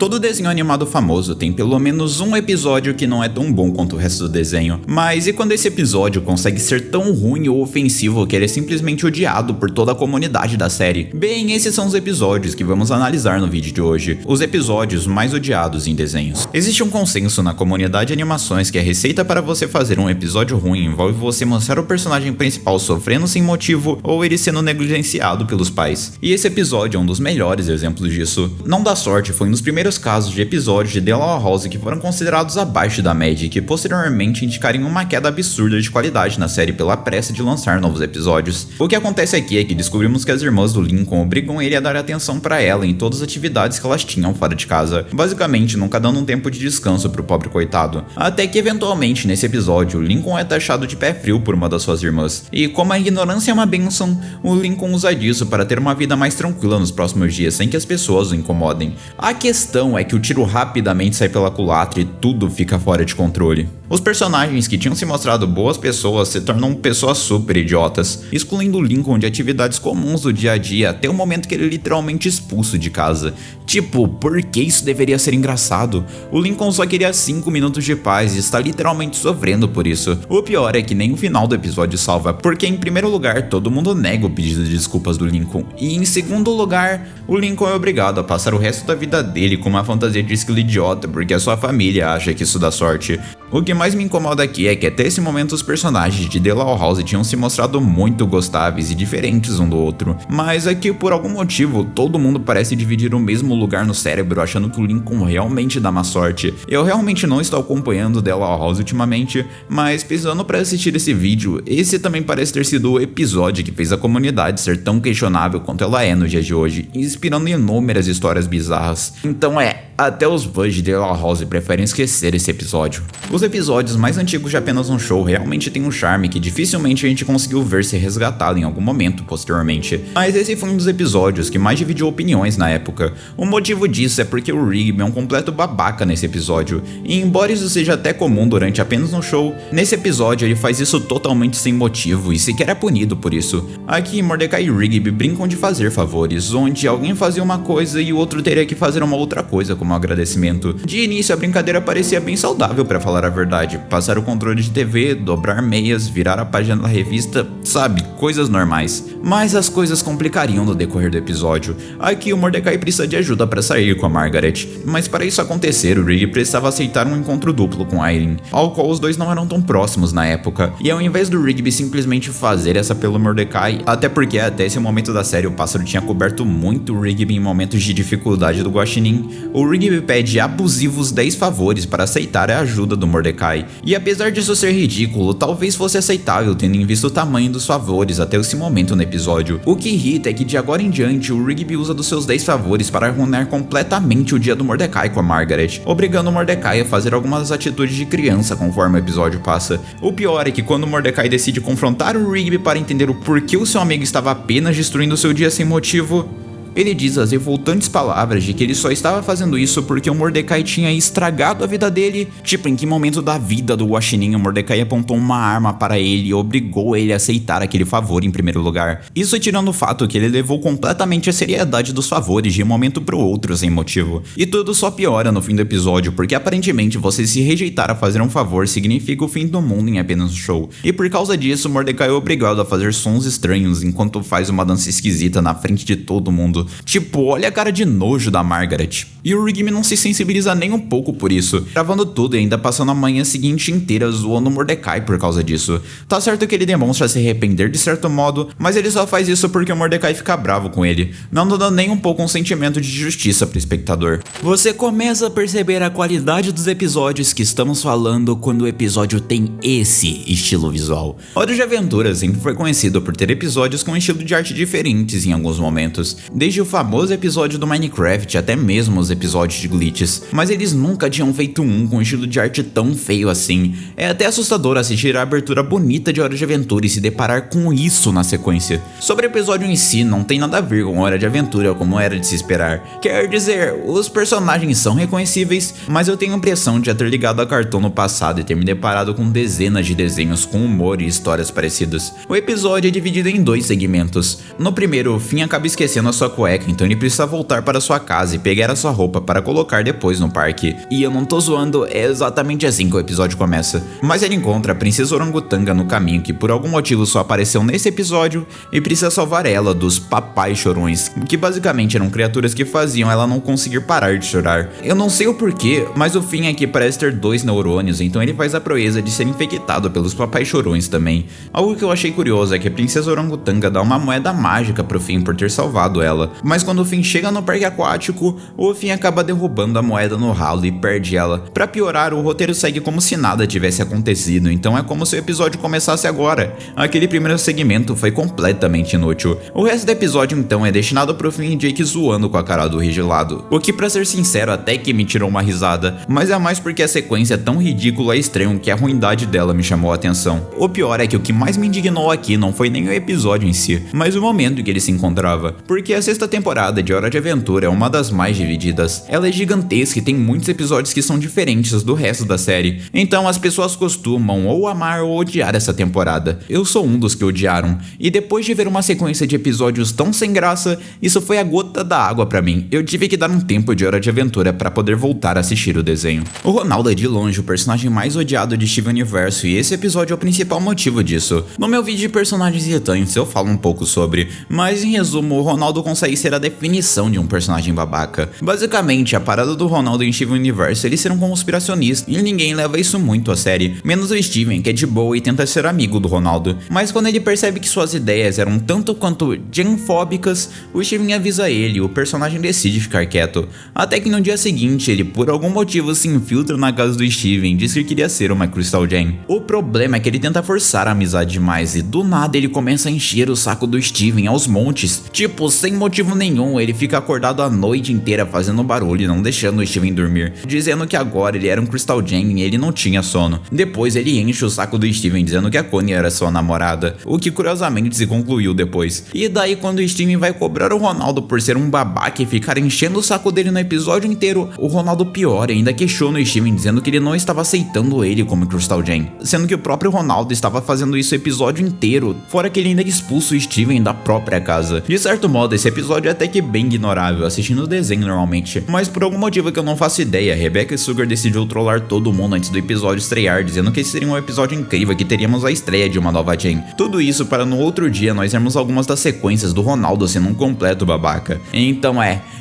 Todo desenho animado famoso tem pelo menos um episódio que não é tão bom quanto o resto do desenho, mas e quando esse episódio consegue ser tão ruim ou ofensivo que ele é simplesmente odiado por toda a comunidade da série? Bem, esses são os episódios que vamos analisar no vídeo de hoje, os episódios mais odiados em desenhos. Existe um consenso na comunidade de animações que a receita para você fazer um episódio ruim envolve você mostrar o personagem principal sofrendo sem motivo ou ele sendo negligenciado pelos pais. E esse episódio é um dos melhores exemplos disso. Não dá sorte, foi um dos primeiros casos de episódios de The Law House que foram considerados abaixo da média e que posteriormente indicariam uma queda absurda de qualidade na série pela pressa de lançar novos episódios. O que acontece aqui é que descobrimos que as irmãs do Lincoln obrigam ele a dar atenção para ela em todas as atividades que elas tinham fora de casa, basicamente nunca dando um tempo de descanso pro pobre coitado. Até que eventualmente nesse episódio, Lincoln é taxado de pé frio por uma das suas irmãs, e como a ignorância é uma bênção, o Lincoln usa disso para ter uma vida mais tranquila nos próximos dias sem que as pessoas o incomodem. A questão é que o tiro rapidamente sai pela culatra e tudo fica fora de controle. Os personagens que tinham se mostrado boas pessoas se tornam pessoas super idiotas, excluindo Lincoln de atividades comuns do dia a dia até o momento que ele é literalmente expulso de casa. Tipo, por que isso deveria ser engraçado? O Lincoln só queria 5 minutos de paz e está literalmente sofrendo por isso. O pior é que nem o final do episódio salva, porque em primeiro lugar todo mundo nega o pedido de desculpas do Lincoln, e em segundo lugar, o Lincoln é obrigado a passar o resto da vida dele com uma fantasia de esquilo idiota porque a sua família acha que isso dá sorte. O que mais me incomoda aqui é que até esse momento os personagens de The Law House tinham se mostrado muito gostáveis e diferentes um do outro, mas aqui por algum motivo todo mundo parece dividir o mesmo lugar no cérebro achando que o Lincoln realmente dá má sorte. Eu realmente não estou acompanhando The Law House ultimamente, mas pesquisando para assistir esse vídeo, esse também parece ter sido o episódio que fez a comunidade ser tão questionável quanto ela é no dia de hoje, inspirando inúmeras histórias bizarras. Então até os fãs de The Law House preferem esquecer esse episódio. Os episódios mais antigos de Apenas um Show realmente têm um charme que dificilmente a gente conseguiu ver ser resgatado em algum momento posteriormente, mas esse foi um dos episódios que mais dividiu opiniões na época. O motivo disso é porque o Rigby é um completo babaca nesse episódio, e embora isso seja até comum durante Apenas um Show, nesse episódio ele faz isso totalmente sem motivo e sequer é punido por isso. Aqui Mordecai e Rigby brincam de fazer favores, onde alguém fazia uma coisa e o outro teria que fazer uma outra coisa como agradecimento. De início a brincadeira parecia bem saudável pra falar a verdade, passar o controle de TV, dobrar meias, virar a página da revista, sabe, coisas normais. Mas as coisas complicariam no decorrer do episódio. Aqui o Mordecai precisa de ajuda para sair com a Margaret, mas para isso acontecer o Rigby precisava aceitar um encontro duplo com Irene, ao qual os dois não eram tão próximos na época, e ao invés do Rigby simplesmente fazer essa pelo Mordecai, até porque até esse momento da série o pássaro tinha coberto muito o Rigby em momentos de dificuldade do Guaxinim, o Rigby pede abusivos 10 favores para aceitar a ajuda do Mordecai, e apesar disso ser ridículo, talvez fosse aceitável tendo em vista o tamanho dos favores até esse momento no episódio. O que irrita é que de agora em diante o Rigby usa dos seus 10 favores para arruinar completamente o dia do Mordecai com a Margaret, obrigando o Mordecai a fazer algumas atitudes de criança conforme o episódio passa. O pior é que quando o Mordecai decide confrontar o Rigby para entender o porquê o seu amigo estava apenas destruindo seu dia sem motivo, ele diz as revoltantes palavras de que ele só estava fazendo isso porque o Mordecai tinha estragado a vida dele. Tipo, em que momento da vida do Guaxinim o Mordecai apontou uma arma para ele e obrigou ele a aceitar aquele favor em primeiro lugar? Isso tirando o fato que ele levou completamente a seriedade dos favores de um momento pro outro sem motivo. E tudo só piora no fim do episódio, porque aparentemente você se rejeitar a fazer um favor significa o fim do mundo em Apenas um Show. E por causa disso, o Mordecai é obrigado a fazer sons estranhos enquanto faz uma dança esquisita na frente de todo mundo. Tipo, olha a cara de nojo da Margaret. E o Rigby não se sensibiliza nem um pouco por isso, gravando tudo e ainda passando a manhã seguinte inteira zoando o Mordecai por causa disso. Tá certo que ele demonstra se arrepender de certo modo, mas ele só faz isso porque o Mordecai fica bravo com ele, não dando nem um pouco um sentimento de justiça pro espectador. Você começa a perceber a qualidade dos episódios que estamos falando quando o episódio tem esse estilo visual. Hora de Aventura sempre foi conhecido por ter episódios com estilo de arte diferentes em alguns momentos, desde o famoso episódio do Minecraft até mesmo os episódios de glitches, mas eles nunca tinham feito um com um estilo de arte tão feio assim. É até assustador assistir a abertura bonita de Hora de Aventura e se deparar com isso na sequência. Sobre o episódio em si, não tem nada a ver com Hora de Aventura como era de se esperar. Quer dizer, os personagens são reconhecíveis, mas eu tenho a impressão de já ter ligado a Cartoon no passado e ter me deparado com dezenas de desenhos com humor e histórias parecidas. O episódio é dividido em 2 segmentos. No primeiro, o Finn acaba esquecendo a sua cueca, então ele precisa voltar para sua casa e pegar a sua roupa para colocar depois no parque. E eu não tô zoando, é exatamente assim que o episódio começa. Mas ele encontra a princesa orangotanga no caminho, que por algum motivo só apareceu nesse episódio, e precisa salvar ela dos papais chorões, que basicamente eram criaturas que faziam ela não conseguir parar de chorar. Eu não sei o porquê, mas o Finn aqui parece ter 2 neurônios, então ele faz a proeza de ser infectado pelos papais chorões também. Algo que eu achei curioso é que a princesa orangotanga dá uma moeda mágica pro Finn por ter salvado ela, mas quando o Finn chega no parque aquático, o Finn acaba derrubando a moeda no ralo e perde ela. Pra piorar, o roteiro segue como se nada tivesse acontecido, então é como se o episódio começasse agora. Aquele primeiro segmento foi completamente inútil. O resto do episódio então é destinado pro Finn e Jake zoando com a cara do Rigilado, o que pra ser sincero até que me tirou uma risada, mas é mais porque a sequência é tão ridícula e estranha que a ruindade dela me chamou a atenção. O pior é que o que mais me indignou aqui não foi nem o episódio em si, mas o momento em que ele se encontrava, porque a 6ª temporada de Hora de Aventura é uma das mais divididas. Ela é gigantesca e tem muitos episódios que são diferentes do resto da série, então as pessoas costumam ou amar ou odiar essa temporada. Eu sou um dos que odiaram, e depois de ver uma sequência de episódios tão sem graça, isso foi a gota da água pra mim. Eu tive que dar um tempo de Hora de Aventura pra poder voltar a assistir o desenho. O Ronaldo é de longe o personagem mais odiado de Steven Universo, e esse episódio é o principal motivo disso. No meu vídeo de personagens irritantes eu falo um pouco sobre, mas em resumo, o Ronaldo consegue ser a definição de um personagem babaca. Basicamente, a parada do Ronaldo em Steven Universe é ele ser um conspiracionista, e ninguém leva isso muito a sério, menos o Steven, que é de boa e tenta ser amigo do Ronaldo. Mas quando ele percebe que suas ideias eram tanto quanto genfóbicas, o Steven avisa ele e o personagem decide ficar quieto. Até que no dia seguinte, ele por algum motivo se infiltra na casa do Steven e diz que queria ser uma Crystal Gen. O problema é que ele tenta forçar a amizade demais e do nada ele começa a encher o saco do Steven aos montes. Tipo, sem motivo nenhum, ele fica acordado a noite inteira fazendo barulho e não deixando o Steven dormir, dizendo que agora ele era um Crystal Gen e ele não tinha sono. Depois ele enche o saco do Steven dizendo que a Connie era sua namorada, o que curiosamente se concluiu depois. E daí quando o Steven vai cobrar o Ronaldo por ser um babaca e ficar enchendo o saco dele no episódio inteiro, o Ronaldo piora e ainda questiona o Steven dizendo que ele não estava aceitando ele como Crystal Gen, sendo que o próprio Ronaldo estava fazendo isso o episódio inteiro, fora que ele ainda expulsa o Steven da própria casa. De certo modo, esse episódio é até que bem ignorável, assistindo o desenho normalmente, mas por algum motivo que eu não faço ideia, Rebecca e Sugar decidiu trollar todo mundo antes do episódio estrear, dizendo que esse seria um episódio incrível, que teríamos a estreia de uma nova Gen. Tudo isso para no outro dia nós vermos algumas das sequências do Ronaldo sendo um completo babaca. Então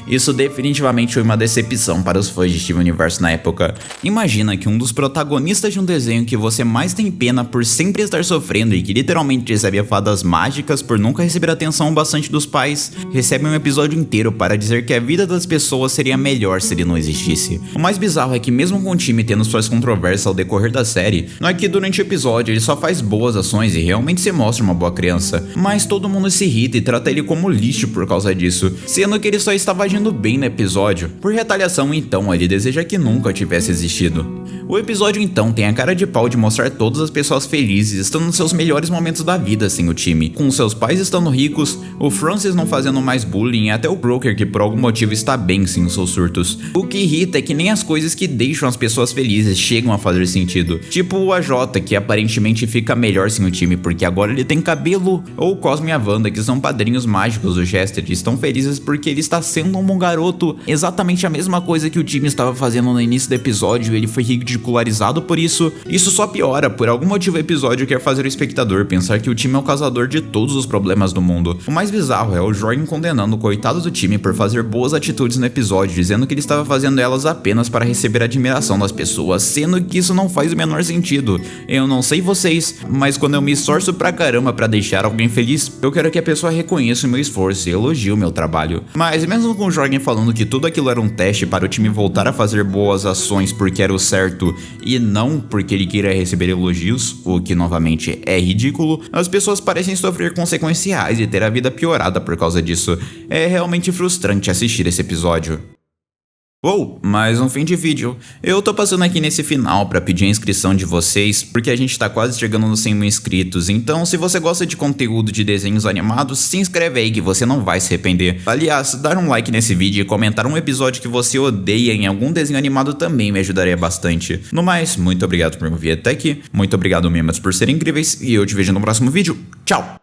isso definitivamente foi uma decepção para os fãs de Steven Universe na época. Imagina que um dos protagonistas de um desenho que você mais tem pena por sempre estar sofrendo e que literalmente recebe fadas mágicas por nunca receber atenção bastante dos pais, recebe um episódio inteiro para dizer que a vida das pessoas seria melhor se ele não existisse. O mais bizarro é que mesmo com o time tendo suas controvérsias ao decorrer da série, não é que durante o episódio ele só faz boas ações e realmente se mostra uma boa criança, mas todo mundo se irrita e trata ele como lixo por causa disso, sendo que ele só estava agindo bem no episódio. Por retaliação então, ele deseja que nunca tivesse existido. O episódio então tem a cara de pau de mostrar todas as pessoas felizes estando nos seus melhores momentos da vida sem o time, com seus pais estando ricos, o Francis não fazendo mais bullying e até o Broker que por algum motivo está bem sem os seus surtos. O que irrita é que nem as coisas que deixam as pessoas felizes chegam a fazer sentido, tipo o AJ que aparentemente fica melhor sem o time porque agora ele tem cabelo, ou o Cosmo e a Wanda que são padrinhos mágicos do Chester e estão felizes porque ele está sendo um bom garoto, exatamente a mesma coisa que o time estava fazendo no início do episódio e ele foi ridicularizado por isso. Isso só piora, por algum motivo o episódio quer fazer o espectador pensar que o time é o causador de todos os problemas do mundo. O mais bizarro é o Jordan condenando o coitado do time por fazer boas atitudes no episódio, dizendo que ele estava fazendo elas apenas para receber a admiração das pessoas, sendo que isso não faz o menor sentido. Eu não sei vocês, mas quando eu me esforço pra caramba pra deixar alguém feliz, eu quero que a pessoa reconheça o meu esforço e elogie o meu trabalho. Mas mesmo com o Jordan falando que tudo aquilo era um teste para o time voltar a fazer boas ações porque era o certo e não porque ele queira receber elogios, o que novamente é ridículo, as pessoas parecem sofrer consequências reais e ter a vida piorada por causa disso. É realmente frustrante assistir esse episódio. Mais um fim de vídeo. Eu tô passando aqui nesse final pra pedir a inscrição de vocês, porque a gente tá quase chegando nos 100 mil inscritos, então se você gosta de conteúdo de desenhos animados, se inscreve aí que você não vai se arrepender. Aliás, dar um like nesse vídeo e comentar um episódio que você odeia em algum desenho animado também me ajudaria bastante. No mais, muito obrigado por me ver até aqui, muito obrigado mesmo por serem incríveis, e eu te vejo no próximo vídeo. Tchau!